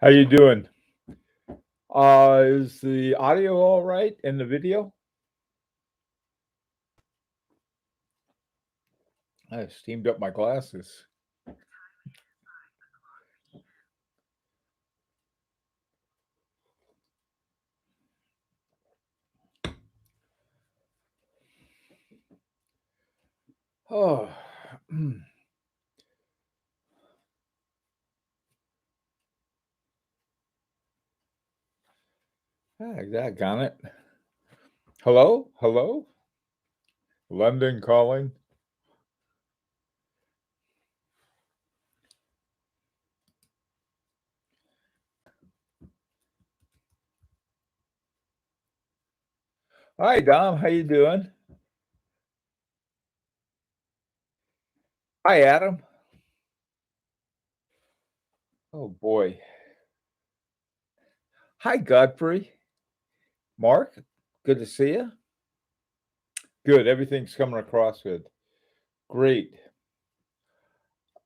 How you doing? Is the audio all right in the video? I steamed up my glasses. Oh, got it. Hello? Hello? London calling. Hi, Dom. How you doing? Hi, Adam. Oh, boy. Hi, Godfrey. Mark, good to see you. Good. Everything's coming across good. Great.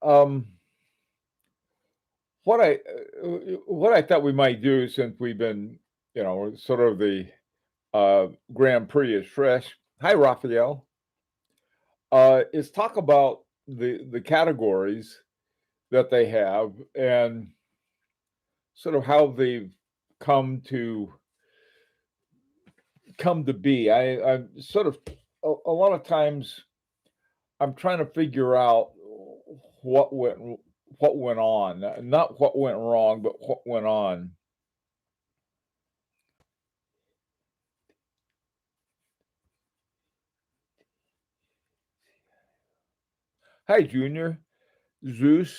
Um, what I what I thought we might do since we've been, sort of the Grand Prix is fresh. Hi, Raphael. Is talk about the categories that they have and sort of how they've come to be. I'm sort of a lot of times I'm trying to figure out what went what went on, not what went wrong, but what went on. Hi, Junior, Zeus.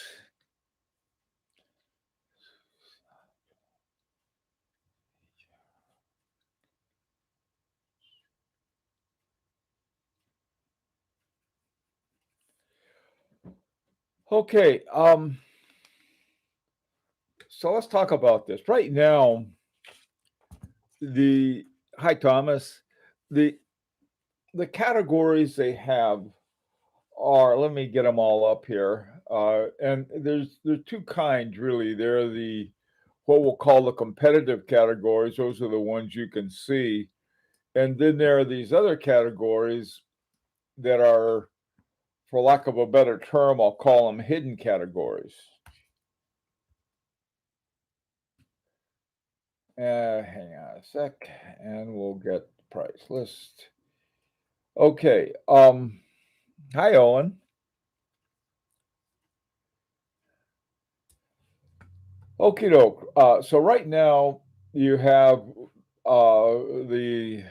Okay, so let's talk about this right now. The Hi, Thomas. The the categories they have are, let me get them all up here. And there's two kinds really. They're the what we'll call the competitive categories. Those are the ones you can see. And then there are these other categories that are, for lack of a better term, I'll call them hidden categories. Hang on a sec, and we'll get the price list. Okay. Hi, Owen. Okie doke. So right now you have the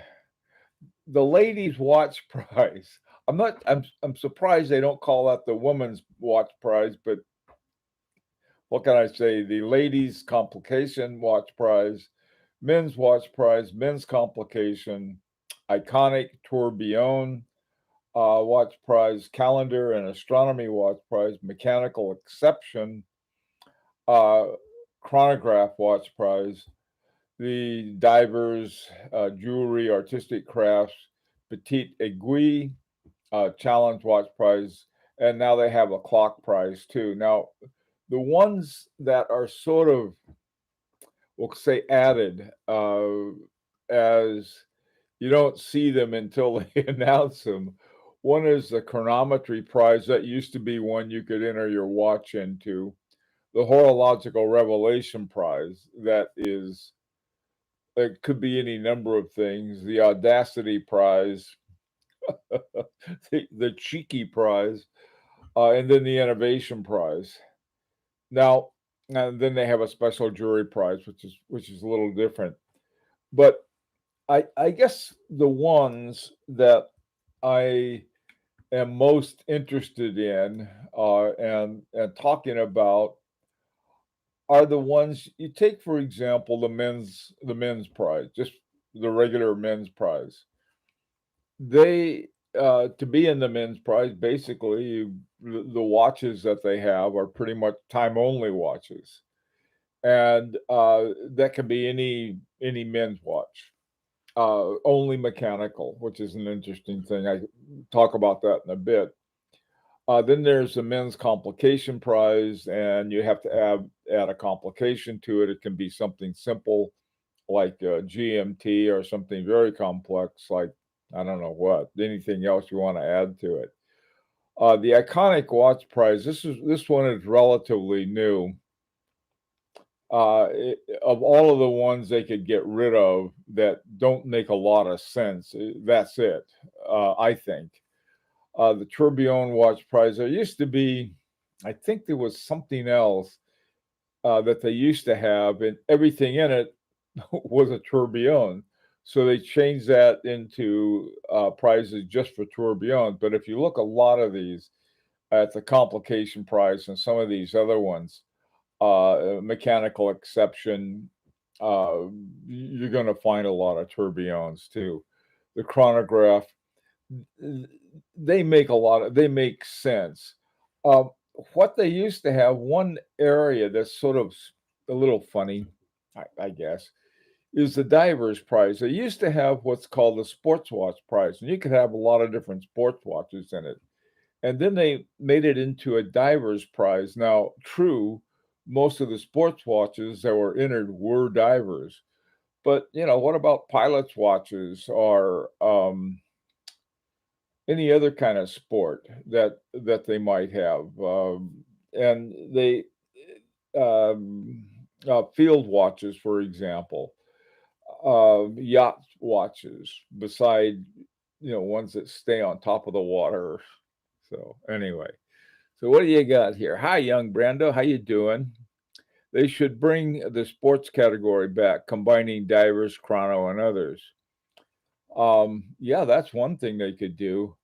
ladies' watch prize. I'm surprised they don't call that the woman's watch prize, but what can I say? The ladies' complication watch prize, men's watch prize, men's complication, iconic tourbillon watch prize, calendar and astronomy watch prize, mechanical exception, uh, chronograph watch prize, the divers, jewelry, artistic crafts, petite aiguille, challenge watch prize, and now they have a clock prize too. Now, the ones that are sort of, we'll say, added as you don't see them until they announce them. One is the chronometry prize that used to be one you could enter your watch into. The horological revelation prize that is, it could be any number of things. The audacity prize, the cheeky prize, and then the innovation prize. Now, and then they have a special jury prize, which is a little different. But I guess the ones that I am most interested in and talking about are the ones you take, for example, the men's prize, just the regular men's prize. They to be in the men's prize, basically, the watches that they have are pretty much time only watches, and that can be any men's watch. Only mechanical, which is an interesting thing. I talk about that in a bit. Then there's the men's complication prize, and you have to add a complication to it. It can be something simple like GMT or something very complex like I don't know what, anything else you want to add to it. The iconic watch prize. This one is relatively new. Of all of the ones they could get rid of that don't make a lot of sense, that's it. I think the Tourbillon watch prize. There used to be, I think there was something else that they used to have, and everything in it was a tourbillon. So they changed that into prizes just for tourbillons. But if you look a lot of these at the complication prize and some of these other ones, mechanical exception, uh, you're going to find a lot of tourbillons too. The chronograph, they make sense. Um, what they used to have, one area that's sort of a little funny, I guess, is the divers prize. They used to have what's called the sports watch prize, and you could have a lot of different sports watches in it. And then they made it into a divers prize. Now, true, most of the sports watches that were entered were divers. But, what about pilots' watches or any other kind of sport that they might have? And they field watches, for example, yacht watches, beside ones that stay on top of the water. So anyway, so what do you got here? Hi, young Brando, how you doing? They should bring the sports category back, combining divers, chrono, and others. Yeah, that's one thing they could do.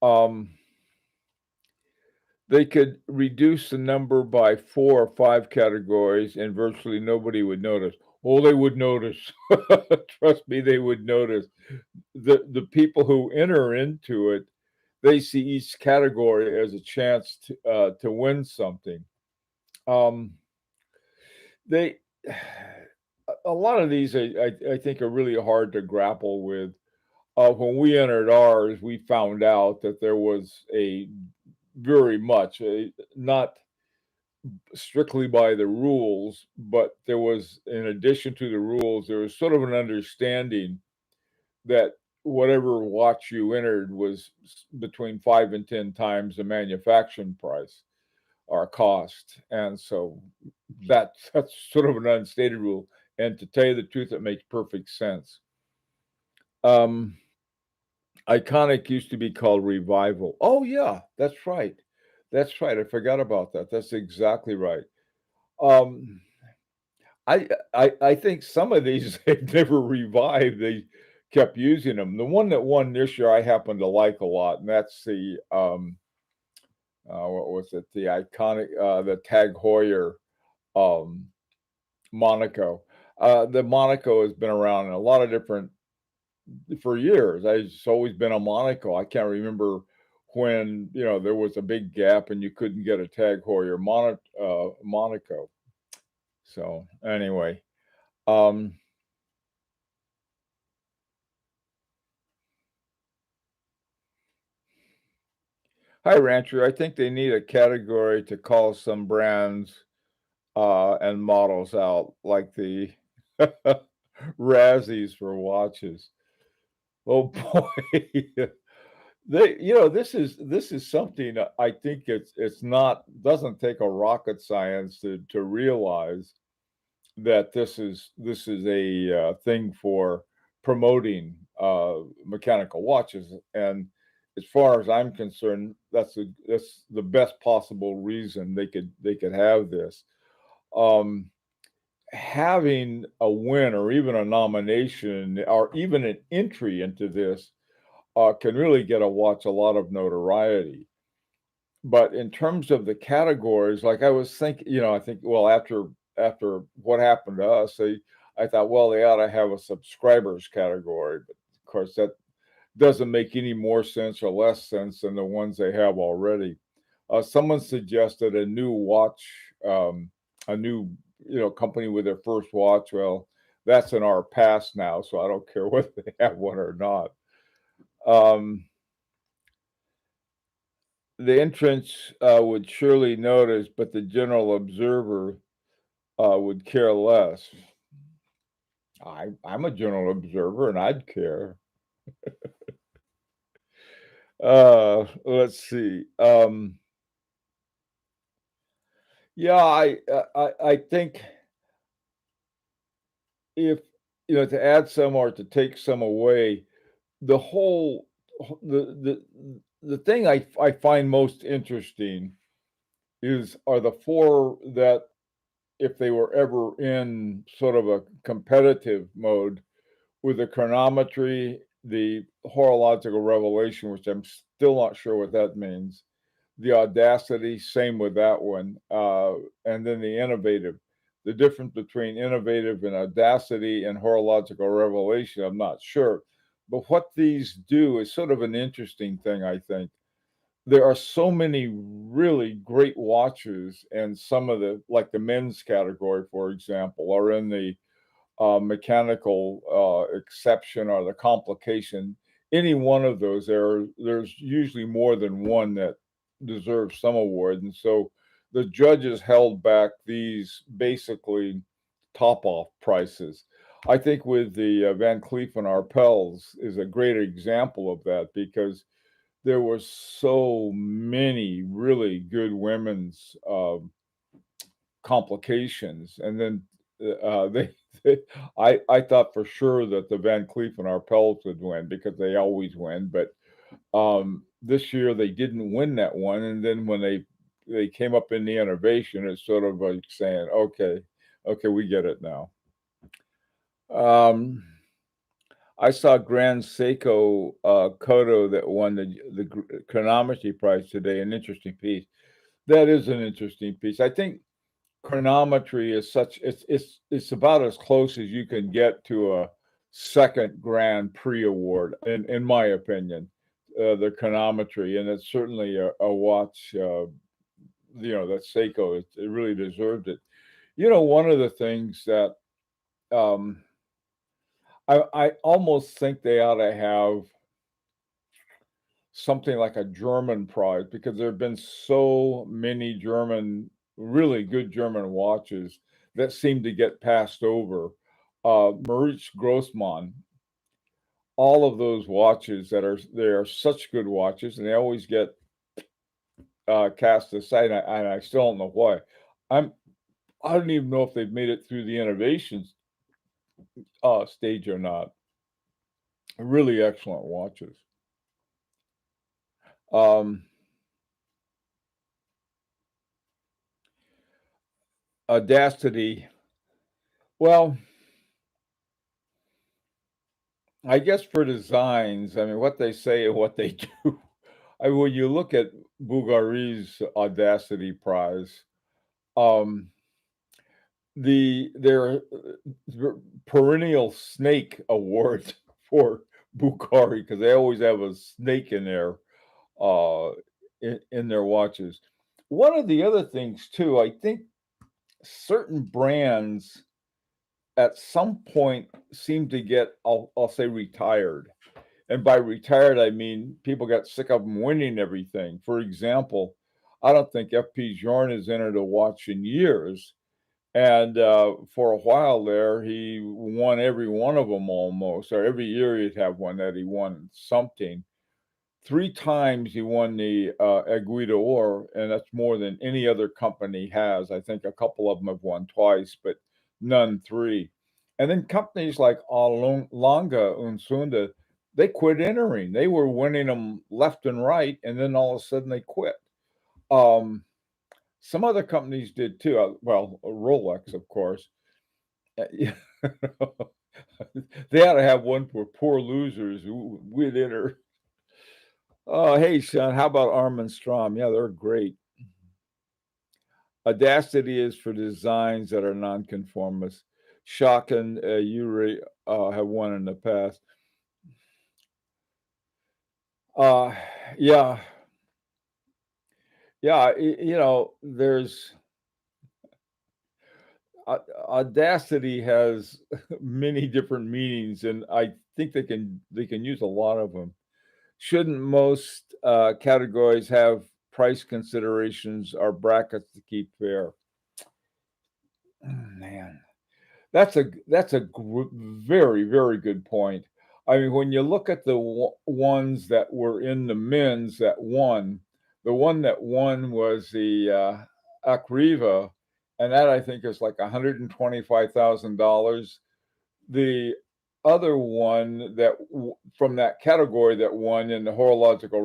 Um, They could reduce the number by 4 or 5 categories, and virtually nobody would notice. Oh, they would notice. Trust me, they would notice. The people who enter into it, they see each category as a chance to win something. Um, they a lot of these I think are really hard to grapple with. When we entered ours, we found out that there was a very much not strictly by the rules, but there was, in addition to the rules, there was sort of an understanding that whatever watch you entered was between 5 and 10 times the manufacturing price or cost, and so that's sort of an unstated rule. And to tell you the truth, it makes perfect sense. Um, Iconic used to be called Revival. Oh yeah, that's right. That's right. I forgot about that. That's exactly right. Um, I think some of these they've never revived. They kept using them. The one that won this year I happen to like a lot, and that's the what was it? The iconic the Tag Heuer um Monaco. The Monaco has been around in a lot of different for years. It's always been a Monaco. I can't remember when there was a big gap and you couldn't get a Tag Heuer Monaco. So anyway, um, hi, Rancher. I think they need a category to call some brands and models out, like the Razzies for watches. Oh boy, this is something I think it's not doesn't take a rocket science to realize that this is a thing for promoting mechanical watches, and as far as I'm concerned, that's the best possible reason they could have this. Um, Having a win or even a nomination or even an entry into this can really get a watch a lot of notoriety. But in terms of the categories, like I was thinking, I think, well, after what happened to us, I thought, well, they ought to have a subscribers category. But of course, that doesn't make any more sense or less sense than the ones they have already. Someone suggested a new watch, a new company with their first watch. Well, that's in our past now, so I don't care whether they have one or not. Um, the entrance would surely notice, but the general observer would care less. I'm a general observer, and I'd care. Let's see. Yeah, I think if to add some or to take some away, the whole the thing I find most interesting are the four that if they were ever in sort of a competitive mode with the chronometry, the horological revelation, which I'm still not sure what that means, the audacity, same with that one, and then the innovative. The difference between innovative and audacity and horological revelation, I'm not sure. But what these do is sort of an interesting thing, I think. There are so many really great watches, and some of like the men's category, for example, are in the mechanical exception or the complication. Any one of those, there's usually more than one that deserves some award, and so the judges held back these basically top off prices. I think with the Van Cleef and Arpels is a great example of that because there were so many really good women's complications, and then they I thought for sure that the Van Cleef and Arpels would win because they always win, but this year they didn't win that one, and then when they came up in the innovation, it's sort of like saying, okay, we get it now. I saw Grand Seiko Kodo that won the chronometry prize today. An interesting piece. That is an interesting piece. I think chronometry is such it's about as close as you can get to a second Grand Prix award, in my opinion. The chronometry, and it's certainly a watch. That Seiko it really deserved it. One of the things that um, I almost think they ought to have something like a German prize because there have been so many really good German watches that seem to get passed over. Maurice Grossmann, all of those watches they are such good watches, and they always get cast aside. And I still don't know why. I don't even know if they've made it through the innovations stage or not. Really excellent watches. Audacity. Well, I guess for designs, I mean, what they say and what they do. When you look at Bulgari's Audacity Prize, um, their perennial snake award for Bulgari because they always have a snake in there, uh, in their watches. One of the other things too, I think certain brands at some point seem to get, I'll say retired. And by retired, I mean people got sick of them winning everything. For example, I don't think FP Journe has entered a watch in years. And for a while there, he won every one of them almost, or every year he'd have one that he won something. 3 times he won the Aiguille d'Or, and that's more than any other company has. I think a couple of them have won twice, but none three. And then companies like Longa and Sunda, they quit entering. They were winning them left and right, and then all of a sudden they quit. Um, some other companies did too. Well, Rolex, of course. Yeah. They ought to have one for poor losers who would enter. Oh, hey, Sean, how about Arm& Strom? Yeah, they're great. Audacity is for designs that are nonconformist. Shock and Uri have won in the past. Uh, yeah, yeah. There's Audacity has many different meanings, and I think they can use a lot of them. Shouldn't most categories have price considerations are brackets to keep fair. Man, that's a very, very good point. I mean, when you look at the ones that were in the men's that won, the one that won was the Akriva, and that I think is like $125,000. The other one that from that category that won in the horological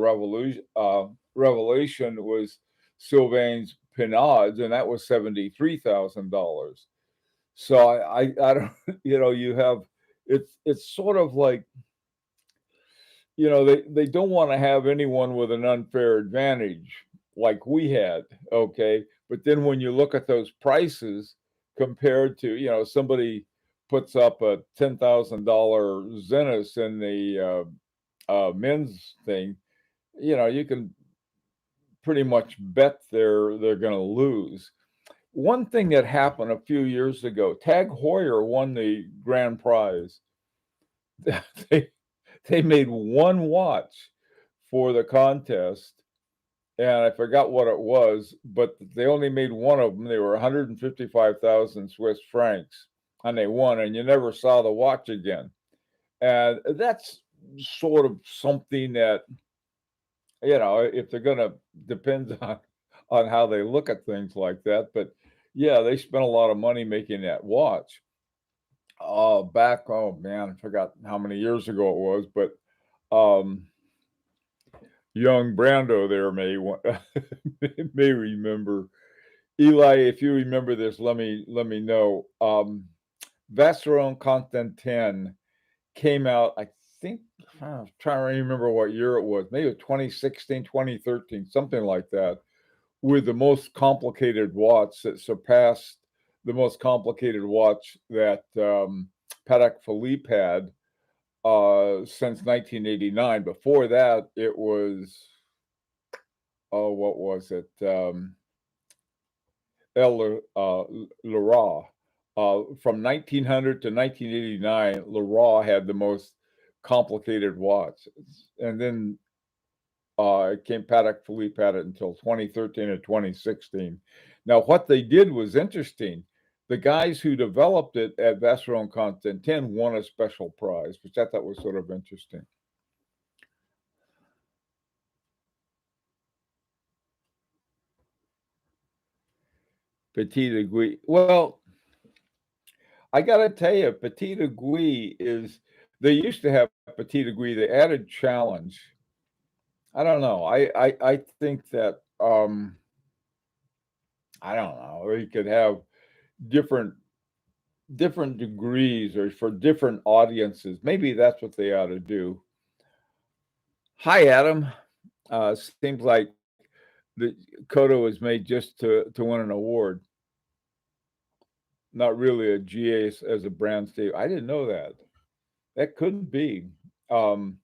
revelation was Sylvain's Pinards, and that was $73,000. So I don't you have it's sort of like they don't want to have anyone with an unfair advantage like we had, okay? But then when you look at those prices compared to, somebody puts up a $10,000 Zenith in the men's thing, you can pretty much bet they're going to lose. One thing that happened a few years ago, Tag Heuer won the grand prize. they they made one watch for the contest, and I forgot what it was, but they only made one of them. They were 155,000 Swiss francs, and they won, and you never saw the watch again. And that's sort of something that, if they're going to depend on how they look at things like that. But yeah, they spent a lot of money making that watch. Oh man, I forgot how many years ago it was, but um, young Brando there may remember. Eli, if you remember this, let me know. Vacheron Constantin came out, I think, I'm trying to remember what year it was, maybe 2016, 2013, something like that, with the most complicated watch that surpassed the most complicated watch that Patek Philippe had since 1989. Before that, it was, oh, what was it? Leroy. From 1900 to 1989, Leroy had the most complicated watch. And then it came Patek Philippe had it until 2013 or 2016. Now, what they did was interesting. The guys who developed it at Vacheron Constantin won a special prize, which I thought was sort of interesting. Petit Aiguille. Well, I gotta tell you, Petit Aiguille is. They used to have Petit Aiguille. They added Challenge. I don't know. I think that I don't know. Or you could have different degrees or for different audiences. Maybe that's what they ought to do. Hi, Adam. Seems like the Kodo was made just to win an award, not really a GA as a brand state. I didn't know that. That could be. Um,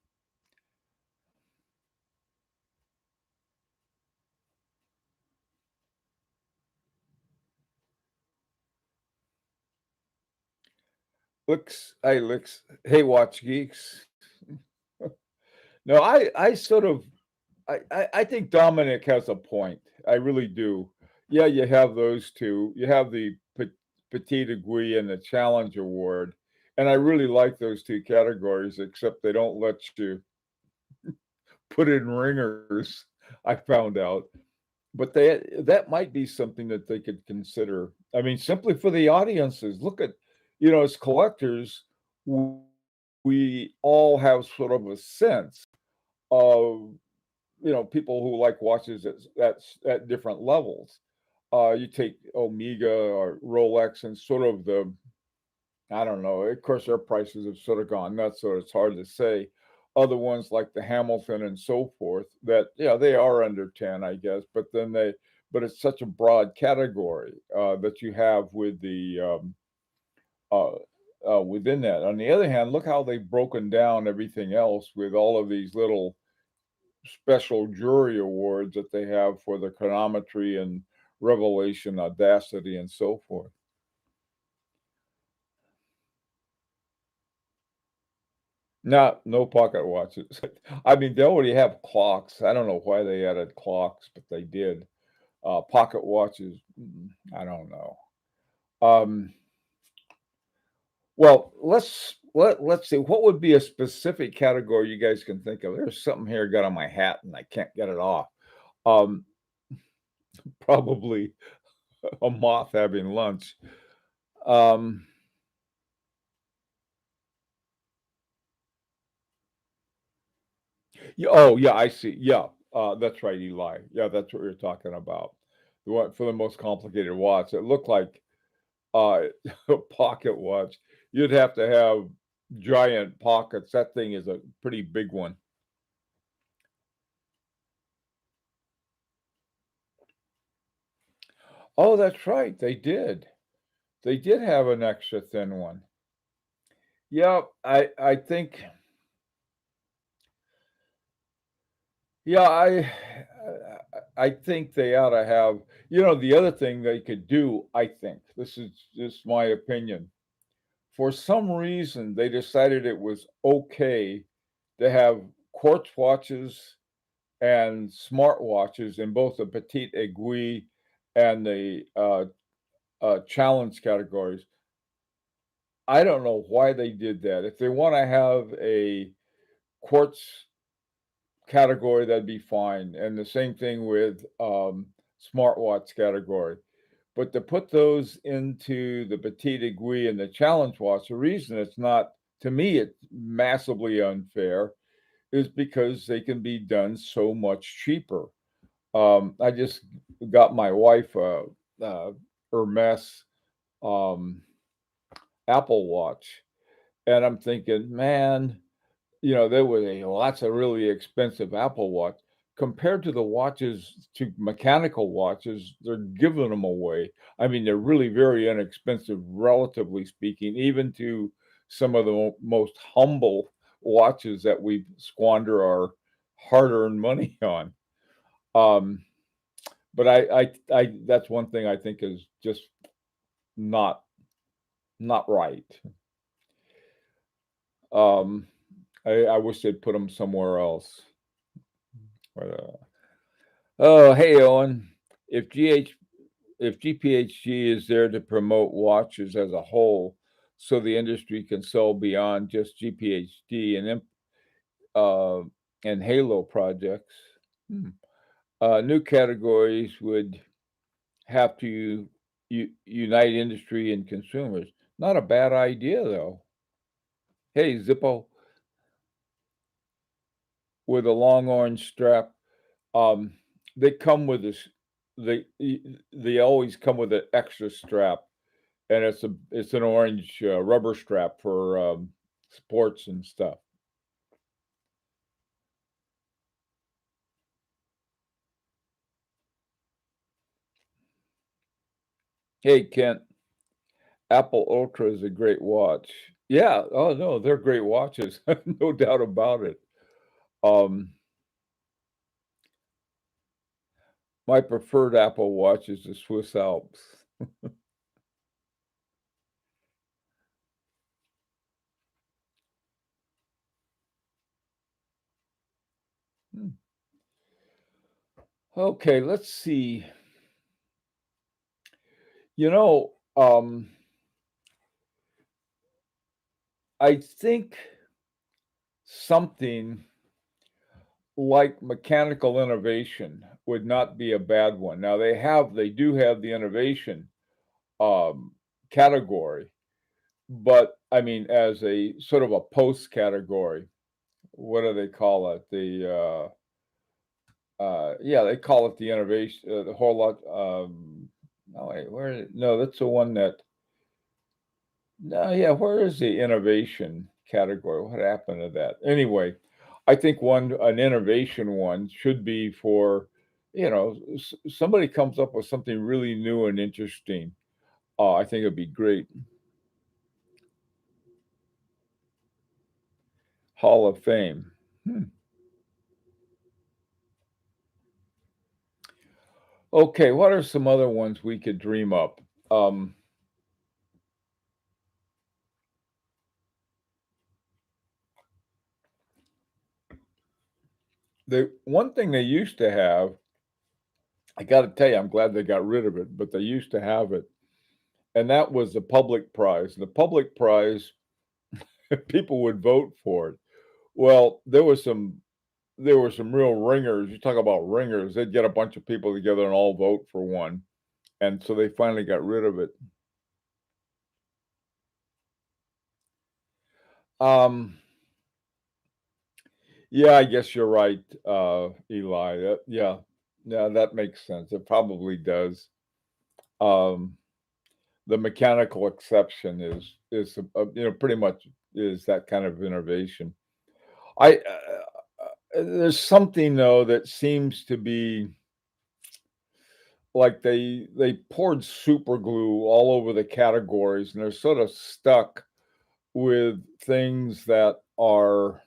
hey, Watch Geeks. No, I sort of I think Dominic has a point. I really do. Yeah, you have those two. You have the Petit Aiguille and the Challenge Award, and I really like those two categories. Except they don't let you put in ringers. I found out, but that might be something that they could consider. I mean, simply for the audiences. Look at, as collectors, we all have sort of a sense of people who like watches at different levels. You take Omega or Rolex and sort of I don't know. Of course, their prices have sort of gone nuts, so it's hard to say. Other ones like the Hamilton and so forth, that they are under 10, I guess. But it's such a broad category that you have with the within that. On the other hand, look how they've broken down everything else with all of these little special jury awards that they have for the chronometry and revelation, audacity, and so forth. No pocket watches. I mean, they already have clocks. I don't know why they added clocks, but they did. Pocket watches, I don't know. Um, well, let's see. What would be a specific category you guys can think of? There's something here got on my hat and I can't get it off. Um, Probably a moth having lunch. Um, yeah, oh yeah, I see. Yeah, that's right, Eli. Yeah, that's what we are talking about. The one for the most complicated watch. It looked like uh, a pocket watch. You'd have to have giant pockets. That thing is a pretty big one. Oh, that's right. They did. They did have an extra thin one. Yeah, I think yeah, I think they ought to have, the other thing they could do, I think, this is just my opinion. For some reason, they decided it was okay to have quartz watches and smartwatches in both the petite aiguille and the challenge categories. I don't know why they did that. If they want to have a quartz category, that'd be fine. And the same thing with smartwatch category. But to put those into the petite aiguille and the challenge watch, the reason it's not, to me, it's massively unfair is because they can be done so much cheaper. I just got my wife a, Hermes um, Apple Watch, and I'm thinking, man, there were lots of really expensive Apple Watch compared to the watches to mechanical watches. They're giving them away. I mean, they're really very inexpensive, relatively speaking, even to some of the most humble watches that we squander our hard-earned money on. Um, but that's one thing I think is just not not right. Um, I wish they'd put them somewhere else. But, oh, hey, Owen. If GH if GPHG is there to promote watches as a whole, so the industry can sell beyond just GPHD uh, and Halo projects, hmm, new categories would have to unite industry and consumers. Not a bad idea, though. Hey, Zippo, with a long orange strap. Um, they come with this. They always come with an extra strap, and it's an orange rubber strap for sports and stuff. Hey, Kent, Apple Ultra is a great watch. Yeah. Oh no, they're great watches, no doubt about it. Um, my preferred Apple Watch is the Swiss Alps. Hmm. Okay, let's see. You know, I think something like mechanical innovation would not be a bad one. Now they do have the innovation um, category, but I mean as a sort of a post category. What do they call it? Yeah, they call it the innovation. The whole lot. No, wait, no, that's the one that. No, yeah, where is the innovation category? What happened to that? Anyway, I think an innovation one should be for, somebody comes up with something really new and interesting. I think it'd be great. Hall of Fame. Hmm. Okay, what are some other ones we could dream up? Um, the one thing they used to have, I gotta tell you, I'm glad they got rid of it, but they used to have it, and that was the public prize. The public prize, people would vote for it. Well, there were some real ringers. You talk about ringers, they'd get a bunch of people together and all vote for one, and so they finally got rid of it. Um, yeah, I guess you're right, Eli. Yeah, yeah, that makes sense. It probably does. Um, the mechanical exception is pretty much is that kind of innovation. There's something though that seems to be like they poured super glue all over the categories, and they're sort of stuck with things that are,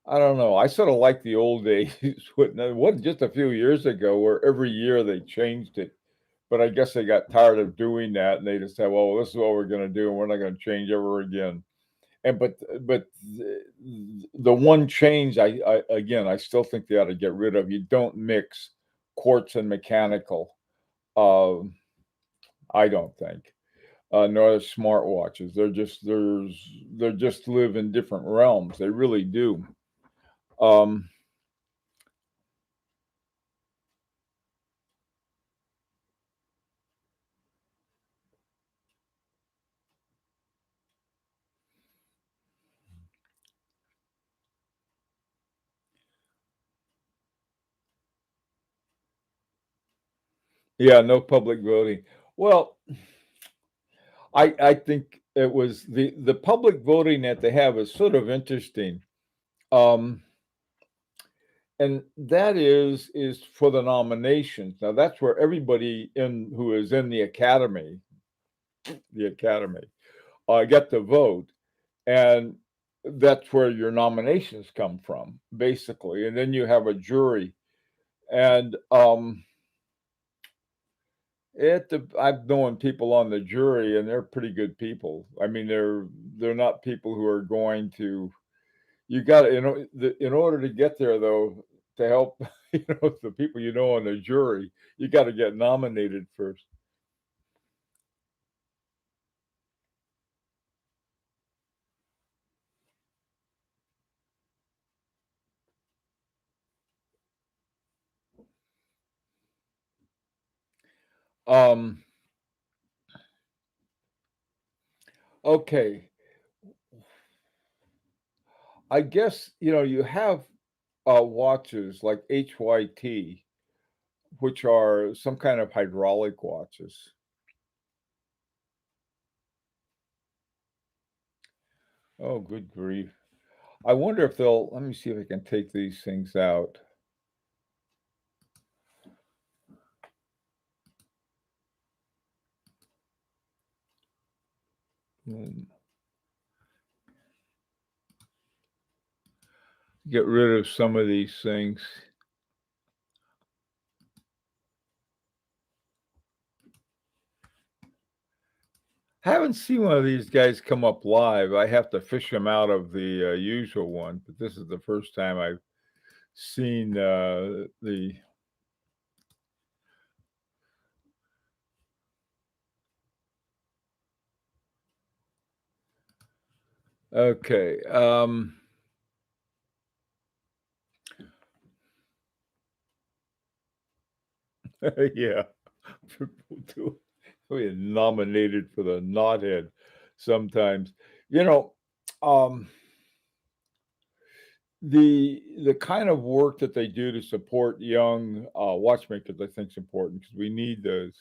I don't know. I sort of like the old days when it wasn't just a few years ago where every year they changed it. But I guess they got tired of doing that, and they just said, "Well, this is what we're going to do, and we're not going to change ever again." And but the one change I again I still think they ought to get rid of. You don't mix quartz and mechanical. Um, I don't think. Nor smartwatches. They're just live in different realms. They really do. Um, yeah, no public voting. Well, I think it was the public voting that they have is sort of interesting. Um, and that is for the nominations. Now that's where everybody in who is in the academy, get to vote, and that's where your nominations come from, basically. And then you have a jury, and I've known people on the jury, and they're pretty good people. I mean, they're not people who are going to. You got to, in order to get there, though, to help, the people on the jury, you got to get nominated first. Um, okay, I guess you have watches like HYT, which are some kind of hydraulic watches. Oh, good grief! I wonder if they'll. Let me see if I can take these things out. Hmm, get rid of some of these things. Haven't seen one of these guys come up live. I have to fish them out of the, usual one, but this is the first time I've seen, the okay, yeah. People do we get nominated for the knothead sometimes. You know, um, the kind of work that they do to support young, watchmakers, I think is important because we need those.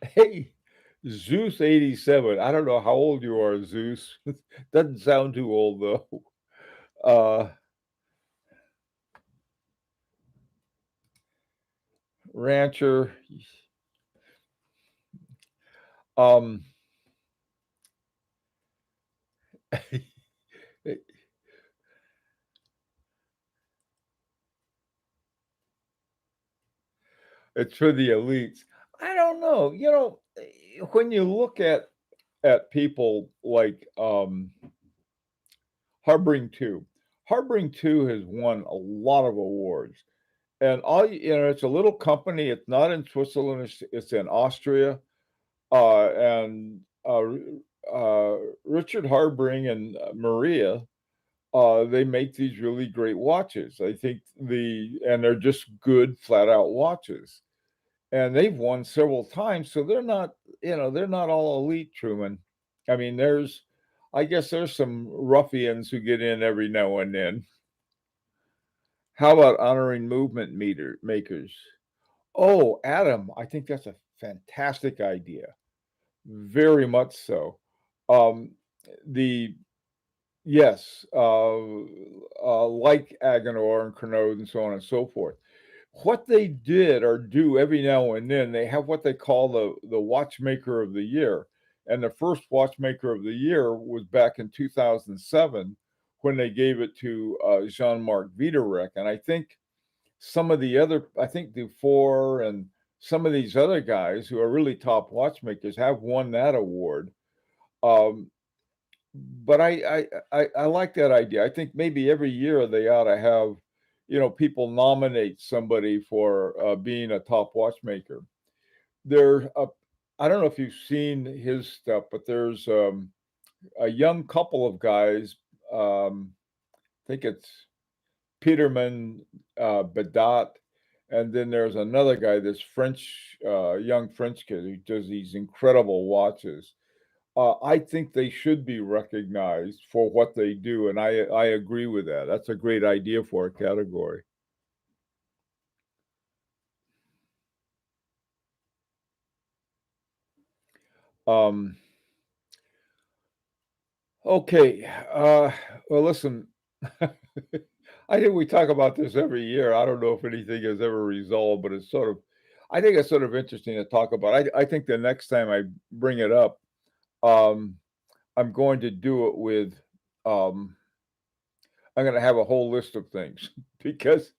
Hey, Zeus 87. I don't know how old you are, Zeus. Doesn't sound too old though. Uh, Rancher. Um, it's for the elites. I don't know. When you look at at people like Harboring 2. Harboring 2 has won a lot of awards. And it's a little company. It's not in Switzerland. It's in Austria. And Richard Harbring and Maria, they make these really great watches. I think and they're just good, flat out watches. And they've won several times, so they're not all elite, Truman. I mean, I guess there's some ruffians who get in every now and then. How about honoring movement meter makers? Oh, Adam, I think that's a fantastic idea. Very much so. Um, the Yes, like Agenor and Carnot and so on and so forth. What they did or do every now and then, they have what they call the Watchmaker of the Year, and the first Watchmaker of the Year was back in 2007 when they gave it to Jean-Marc Wiederreck, and I think Dufour and some of these other guys who are really top watchmakers have won that award. Um, but I like that idea. I think maybe every year they ought to have, people nominate somebody for being a top watchmaker. There, I don't know if you've seen his stuff, but there's a young couple of guys. I think it's Peterman, Badat, and then there's another guy, this French, young French kid who does these incredible watches. I think they should be recognized for what they do, and I agree with that. That's a great idea for a category. Um, okay. Well, listen, I think we talk about this every year. I don't know if anything has ever resolved, but I think it's sort of interesting to talk about. I think the next time I bring it up, um, I'm going to do it with, um, I'm going to have a whole list of things because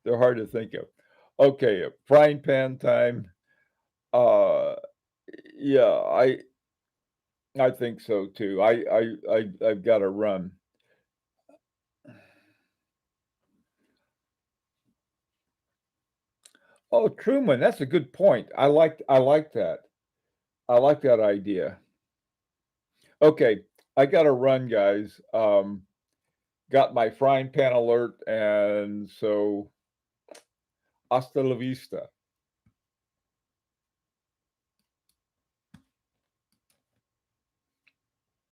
they're hard to think of. Okay, frying pan time. Uh, yeah, I think so too. I've got to run. Oh, Truman, that's a good point. I like that. I like that idea. Okay, I got to run, guys. Got my frying pan alert, and so hasta la vista.